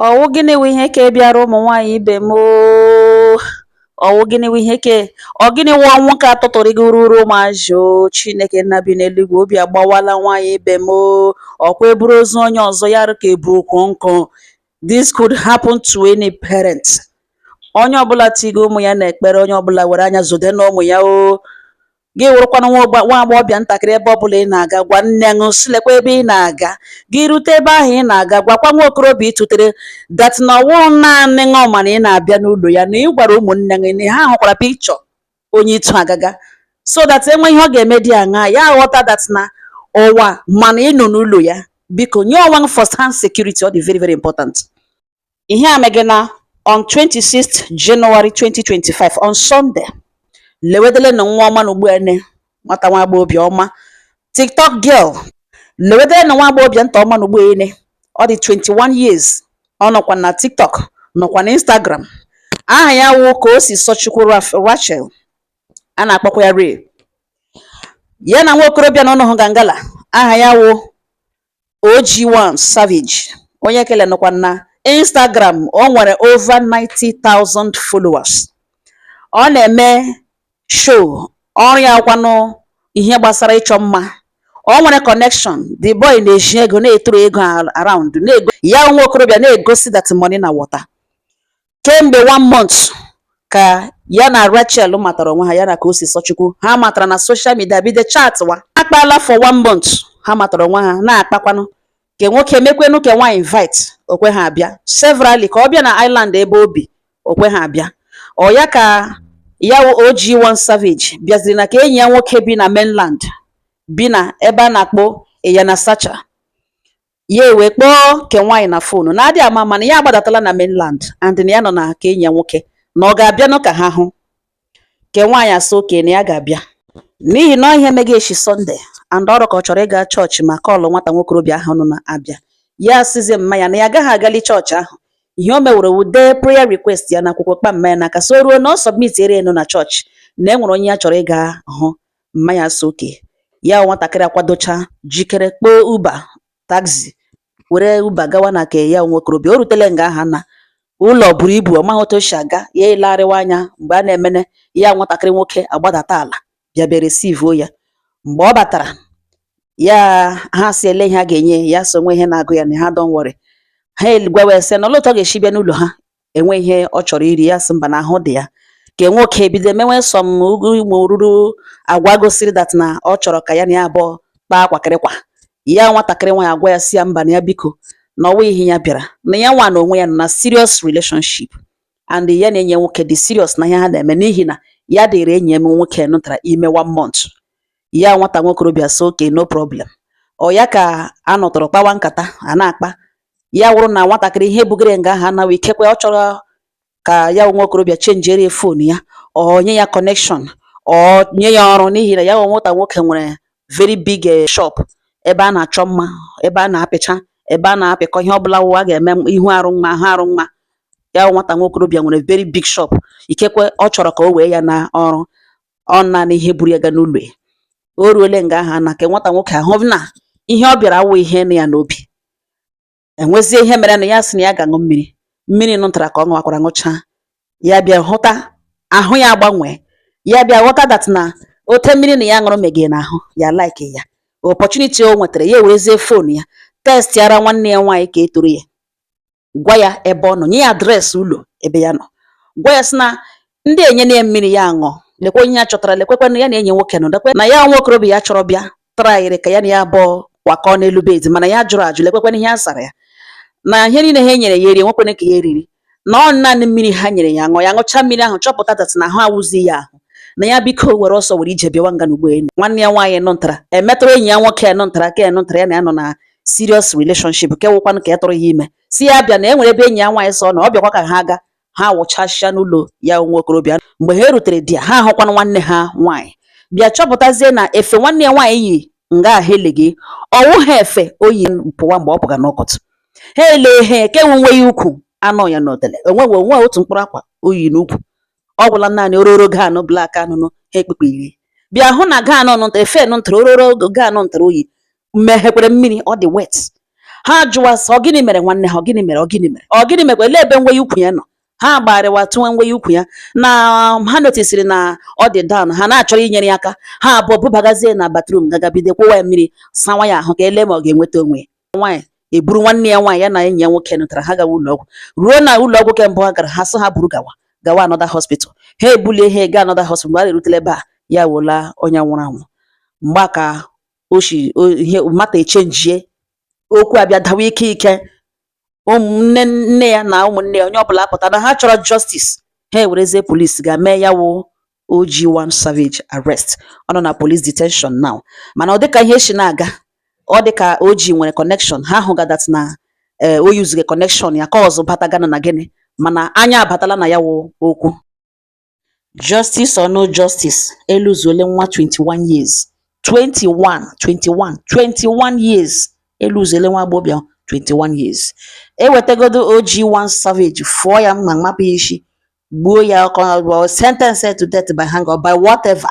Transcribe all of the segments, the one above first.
Ọwụ gịnị wụ ihe ka bịara ụmụ nwaanyị ibe m oo? Ọwụ gịnị wụ ihe ke ọ gịnị wụ ọnwụ ka tụtụrụgoro ụmụazị o? Chineke nna bi n'eluigwe, obi agbawala nwaanyị ibe m o. Ọkwa eburu ozu onye ọzọ ya rụ ka ebu nkụ. This could happen to any parent. Onye ọbụla tigo ụmụ ya na-ekpere, onye ọbụla were anya zode na ụmụ ya o. Gị wụrụkwana nwa agbọghọbịa ntakịrị, ebe ọbụla ị na-aga, gwa nne ṅụ silekwa ebe ị na-aga. Gị rute ebe ahụ ị na-aga, gwakwa nwa okorobịa ịtụtere that na ọwụ naanị ṅụma na ị na-abịa n'ụlọ ya, na ị gwara ụmụnne gị na ha hụkwara pikchọ onye ịtụ agaga, so that enwe ihe ọ ga-eme dị aṅa ya aghọta that na ụwa mana ị nọ n'ụlọ ya. Biko nye ọnwa first hand security, ọ dị very very important. Ihe a megana on 26th January 2025 on Sunday. Lewedele na nwa ọma na ugbuene nwata nwa agbọghọbịa ọma TikTok girl. Lewedele na nwa agbọghọbịa nta ọma na ugbuene, ọ dị 21 years. Ọ nọkwa na TikTok, nọkwa na Instagram. Aha ya wụ Kosisochukwu Rachel, a na-akpọkwa ya Ray. Ya na nwa okorobịa na ọnọhụ Gangala, aha ya wụ OG1 Savage. Onye kele nọkwa na Instagram, o nwere over 90,000 followers. Ọ na-eme show, ọrụ ya kwanụ ihe gbasara ịchọ mma. O nwere connection, the boy na-eji ego, na-etoro ego around, ya nwa okorobịa na-egosi that money na water. Kemgbe 1 month ka ya na Rachel matara onwe ha, ya na Kosisochukwu ha matara na social media, bido chat wa akpala for 1 month. Ha matara onwe ha na-akpakwanụ ke nwoke mekwenu ke nwa invite, okwe ha abịa severally ka ọ bịa na island ebe obi, okwe ha abịa. Ọ ya ka ya OG1 Savage bịaziri na ka enyi ya nwoke bi na mainland, bi na ebe a na-akpọ Iyanasacha. Ya ewe kpọọ ke nwaanyị na fonu na adị ama mana ya agbadatala na mainland, and na ya nọ na ka enyi ya nwoke na ọ ga-abịa nọ ka ha hụ. Ke nwaanyị asị oke na ya ga-abịa n'ihi na ihe mega echi Sunday, and ọrụ ka ọ chọrọ ịga chọọchị ma kọlụ nwata nwokorobịa ahụ nọ na-abịa. Ya asịzi mma ya na ya agaghị agali chọọchị ahụ. Ihe o mewere wude prayer request ya na akwụkwọ kpa mma ya n'aka, so ruo na ọ submit ere nọ na chọọchị na enwere onye ya chọrọ ịga hụ. Mma ya asị oke. Ya nwatakịrị akwadocha jikere kpọọ Uber taxi, were Uber gawa na ke ya nwokorobịa. O rutele nga aha na ụlọ buru ibu, ọ maghị otu o si aga. Ya ịlarịwa anya mgbe a na-emene ya nwatakịrị nwoke agbadata ala bịa bịa receive ya. Mgbe ọ batara, ya ha si ele ihe a ga-enye ya, so nwe ihe na-agụ ya na ha don't worry. Ha gwawe sị na ọlụtọ ọ ga-esi bịa n'ụlọ ha enwe ihe ọ chọrọ iri. Ya sị mba na ahụ dị ya. Ke nwoke bido mewe some ugwu ruru agwa gosiri that na ọ chọrọ ka ya na ya abụọ kpaa kwakịrịkwa. Ya nwatakịrị nwa ya agwa ya si ya mba na ya biko na ọwa ihe ya bịara na ya nwa na onwe ya nọ na serious relationship, and ya na enyi nwoke dị serious na ihe ha na-eme, n'ihi na ya dịrị enyi m nwoke nụtara ime 1 month. Ya nwata nwokorobịa so okay, no problem. Ọ ya ka a nọtọrọ kpawa nkata a na-akpa. Ya wụrụ na nwatakịrị ihe bugere nga ha na ikekwe ọ chọrọ ka ya nwokorobịa chenjere fon ya, ọ nye ya connection, ọ nye ya ọrụ, n'ihi na ya nwata nwoke nwere very big shop ebe a na-achọ mma, ebe a na-apịcha, ebe a na-apịkọ ihe ọbụla a ga-eme ihu arụ mma, ahụ arụ mma. Ya nwata nwokorobịa nwere very big shop. Ikekwe ọ chọrọ ka o wee ya na ọrụ, ọ na ihe buru ya ga n'ụlọ ya. O ruole nga aha na ke nwata nwoke ahụ na ihe ọ bịara awụ ihe na ya n'obi. Enwezie ihe mere na ya sị na ya ga-aṅụ mmiri. Mmiri nụtara ka ọ ṅụwakwara ṅụcha. Ya bịa hụta ahụ ya agbanwe. Ya bịa ghọta that na ote mmiri na ya ṅụrụ megide n'ahụ ya, like ya. Opportunity o nwetara, ya ewerezie fon ya test ara nwanne ya nwaanyị ka etoro ya, gwa ya ebe ọ nọ, nye ya adreesị ụlọ ebe ya nọ, gwa ya sị na ndị enye na mmiri ya ṅụọ, lekwa onye ya chọtara, lekwekwa na ya na enyi nwoke nọ, lekwe na ya nwokorobịa ya chọrọ bịa trayịrị ka ya na ya abụọ kwakọọ n'elu bed, mana ya jụrụ ajụ, lekwekwa na ihe a sara ya, na ihe niile ha nyere ya eri enwekwene ka ya eriri, na ọ naanị mmiri ha nyere ya ṅụọ. Ya ṅụcha mmiri ahụ chọpụta dat na ahụ awụzi ya ahụ, na ya biko were ọsọ were ije bịawa nga n'ugboelu. Nwanne ya nwaanyị nụntara emetụrụ enyi ya nwoke nụntara ka nụntara ya na ya nọ na serious relationship, ke wụkwanụ ka ya tọrọ ya ime, si ya bịa na enwere ebe enyi ya nwaanyị sọ na ọ bịakwa ka ha ga ha wụchasịa n'ụlọ ya nwokorobịa. Mgbe ha rutere di ya, ha ahụkwanụ nwanne ha nwaanyị, bịa chọpụtazie na efe nwanne ya nwaanyị yi nga ahụ eleghị ọwụ ha efe oyi pụwa mgbe ọ pụga n'ọkọtụ. Ha ele he ke nwe ya ukwu anọ ya n'odele, onwe otu mkpụrụ akwa oyi n'ukwu. Ọ gwụla naanị ororo ganụ blak anụnụ ha ekpekpe iri. Bịa hụ na ganụ nụntara efe nụntara ororo ganụ ntara oyi mmeghekwere mmiri, ọ dị wet. ha jụwa sị gịnị mere nwanne ha, gịnị mere, gịnị mere, gịnị mekwa, ele ebe nwe ukwu ya nọ. Ha gbagharịwa tụwa nwe ukwu ya na ha notisiri na ọ dị down, ha na-achọrọ inyere ya aka. Ha abụọ bubagazie na bathroom gagabido kwụwa ya mmiri sawa ya ahụ ka ele ma ọ ga-enweta onwe ya. Nwaanyị eburu nwanne ya nwaanyị ya na enyi ya nwoke nụtara, ha gawa ụlọọgwụ. Ruo na ụlọọgwụ ke mbụ ha gara, ha sị ha buru gawa another hospital. Ha ebulie ha ga another hospital. Mgbe ha erutela ebe a, ya wụla onye nwụrụ anwụ. Mgbe ka ihe mata echenjie okwu abịa dawa ike nne ya na ụmụnne ya onye ọbụla apụta na ha chọrọ justice. Ha ewerezie polisi ga-mee ya wụ OG1 Savage arrest. Ọ nọ na police detention now. Mana ọ dịka ihe si na-aga, ọ dịka OG nwere connection. Ha hụga that na o yuzuge connection ya ka ọzọ bata Ghana na gịnị, mana anya abatala na ya wụ okwu. Justice or no justice, eluzuole nwa 21 years. 21 years. Eluzuole nwa agbọbịa 21 years. Ewetagodo OG1 Savage fụọ ya mma mapụ isi, gbuo ya or sentence to death by hang or by whatever.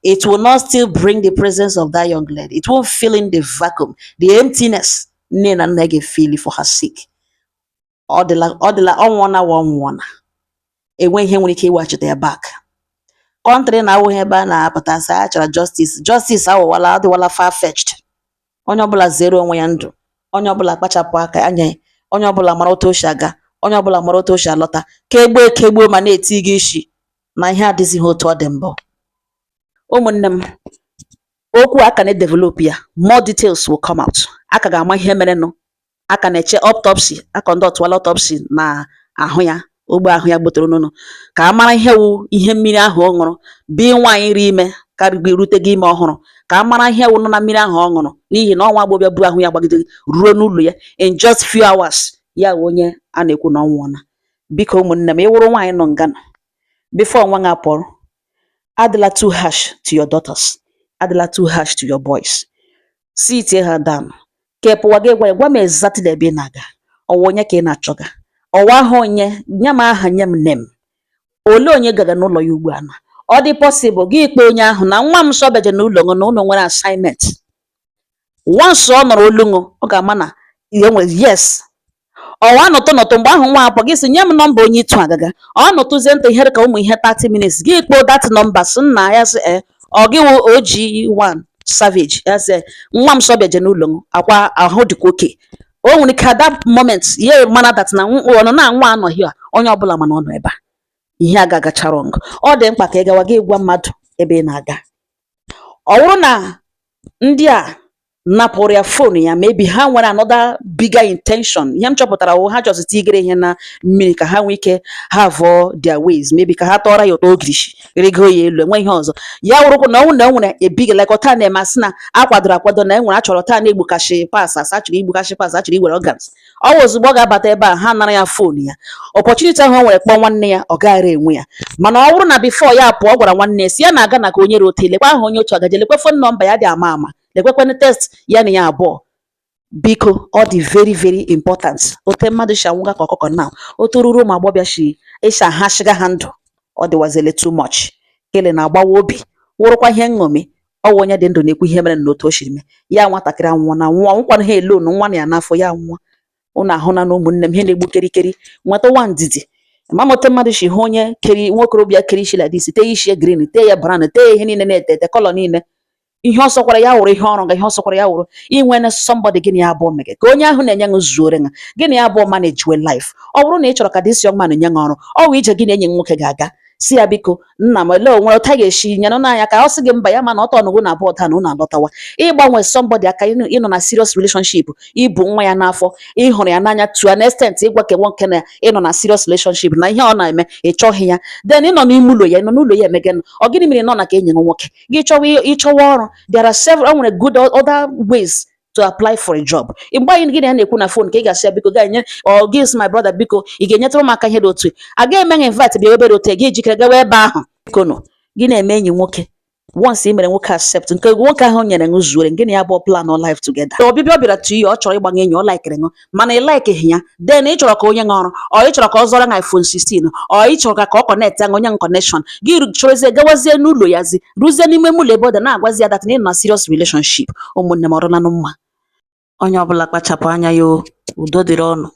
It will not still bring the presence of that young lady. It won't fill in the vacuum, the emptiness nne na nna ga-efeel for her sake. Ọ dịla ọnwụna enwe ihe nwere ike iwechite ya back. Country na awụghị ebe a na-apụta sị a chọrọ justice awụwala adịwala far-fetched. Onye ọbụla zere onwe ya ndụ, onye ọbụla kpachapụ aka anya, onye ọbụla mara otu o si aga, onye ọbụla mara otu o si alọta, kegbuo ma na-eti gị isi na ihe adịzighị otu ọ dị mbụ. Ụmụnne m, okwu aka na-develop ya, more details will come out. Aka ga-ama ihe merenụ, aka na-eche autopsy, akọndọtụwala autopsy na ahụ ya, ogbe ahụ ya gbutere n'ụlọ, ka a mara ihe wụ ihe mmiri ahụ ọ ṅụrụ, bi nwaanyị ri ime karịgo erutego ime ọhụrụ, ka a mara ihe wụ nọ na mmiri ahụ ọ ṅụrụ, n'ihi na ọnwa agbọbịa bu ahụ ya gbagide ruo n'ụlọ ya in just few hours. Ya wụ onye a na-ekwu na ọ nwụọla. Biko ụmụnne m, ịwụrụ nwaanyị nọ Ghana, before nwa gị apụrụ, adịla too harsh to your daughters, adịla too harsh to your boys. Sit her down, ka ị pụwa gị gwa m exactly ebe ị na-aga, ọwa onye ka ị na-achọga, ọwa ahụ onye, nye m aha, nye m name, ole onye gaga n'ụlọ ya ugbu a. Na ọ dị possible gị ikpe onye ahụ na nwa m sobeje n'ụlọ ṅụ na ụlọ nwere assignment. Once ọ nọrọ olu ṅụ, ọ ga-ama na ihe nwere yes. Ọwa nọtụ mgbe ahụ nwa apụ gị sị nye m nọmba onye ịtụ agaga, ọ nọtụzie ntị ihe ka ụmụ ihe 30 minutes, gị kpoo that nọmba sị nna ya sị ọ gị wụ OG1 Savage, ya sị nwa m sobeje n'ụlọ ṅụ, akwa ahụ dịkwa oke. O nwere ike at that moment ye mana that na ọ nọ na nwa anọghị a, onye ọbụla mana ọ nọ ebe a, ihe agagacha wrong. Ọ dị mkpa ka ị gawa gị gwa mmadụ ebe ị na-aga. Ọ bụrụ na ndị a napụrụ ya fon ya, maybe ha nwere another bigger intention. Ihe m chọpụtara wụ ha chọsịta igere ihe na mmiri ka ha nwee ike have their ways, maybe ka ha tọọrọ ya ụtọ ogirishi rego ya elu, enwe ihe ọzọ. Ya wụrụkwa na ọnwụ na enwere ebighi lekọta na-emasị na akwadoro akwado na enwere achọrọ taa na-egbukashi pas, achọrọ igbukashi pas, achọrọ iwere organs. Ọ wụ ozugbo ọ ga-abata ebe a, ha nara ya fon ya, opportunity ahụ o nwere kpọọ nwanne ya, ọ gaghara enwe ya. Mana ọ bụrụ na before ya pụọ, ọ gwara nwanne ya si ya na-aga na ka onye rote, lekwa ahụ onye otu agaje, lekwe fon nọmba ya dị ama, lekwekwana test ya na ya abụọ. Biko ọ dị very important. Ote mmadụ shi anwụga ka ọkụkọ na otu ruru ụmụ agbọbịa shi ịsha ha shiga ha ndụ, ọ dịwazile too much. Kele na-agbawa obi, wụrụkwa ihe nṅomi. Ọwụ onye dị ndụ na-ekwu ihe mere n'otu o shiri mee. Ya nwatakịrị anwụọ na nwụọ, nwụkwana ha elonu nwa na ya n'afọ ya nwụọ. Unu ahụ na ụmụnne m ihe na-egbu kerikeri, nweta nwa ndidi. Mamote mmadụ shi hụ onye keri nwokorobịa keri ishi like this, tee ishi green, tee ya brown, tee ihe niile na-ete kọlọ niile. Ihe ọ sọkwara ya wụrụ ihe ọrụ ga, ihe ọ sọkwara ya wụrụ inwe na somebody gịnị ya abụọ mege ka onye ahụ na-enye ṅụ zuore ṅa, gịnị ya abụọ manage well life. Ọ bụrụ na ị chọrọ ka this young man nye ṅụ ọrụ, ọ wụ ije gị na enyi nwoke ga-aga si ya biko nna m ele onwere ọta ga-esi nyenụ n'anya ka ọ sị gị mba ya mana ọtọ ọnụgụ na abụọ taa na ụnụ alọtawa. Ịgbanwe somebody aka ịnọ na serious relationship, ibu nwa ya n'afọ, ịhụrụ ya n'anya to an extent, ịgwa ke nwoke na ịnọ na serious relationship na ihe ọ na-eme ị chọghị ya, then ịnọ n'ime ụlọ ya, ịnọ n'ụlọ ya emege ọ gịnị mere nọ na ka enyi nwoke gị ịchọwa ọrụ. There are several nwere good other ways to apply for a job. Mgbe anyị gị na-ekwu na phone ka ị ga-asị ya biko ga enye or give my brother biko ị ga-enyetụrụ m aka ihe dị otu a ga-eme gị invite bịa obere otu gị jikere gawa ebe ahụ biko nọ gị na-eme enyi nwoke. Once ị mere nwoke accept nke nwoke ahụ nyere ṅụ zuore gịnị ya bụ plan or life together. Ọbịbịa ọ bịara to you, ọ chọrọ ịgbanye enyi, ọ laikere ṅụ mana ị laikeghi ya, then ị chọrọ ka onye ṅụ ọrụ, ọ ị chọrọ ka ọ zọrọ na iPhone 16, ọ ị chọrọ ka ọ connect ya onye connection gị chọrọzie gawazie n'ụlọ ya zi ruzie n'ime ụlọ ebe ọ dị na-agwazi ya that na ị nọ na serious relationship. Ụmụnne m ọrụ nanụ mma. Onye ọbụla kpachapụ anya ya o. Udo dịrị ọnụ.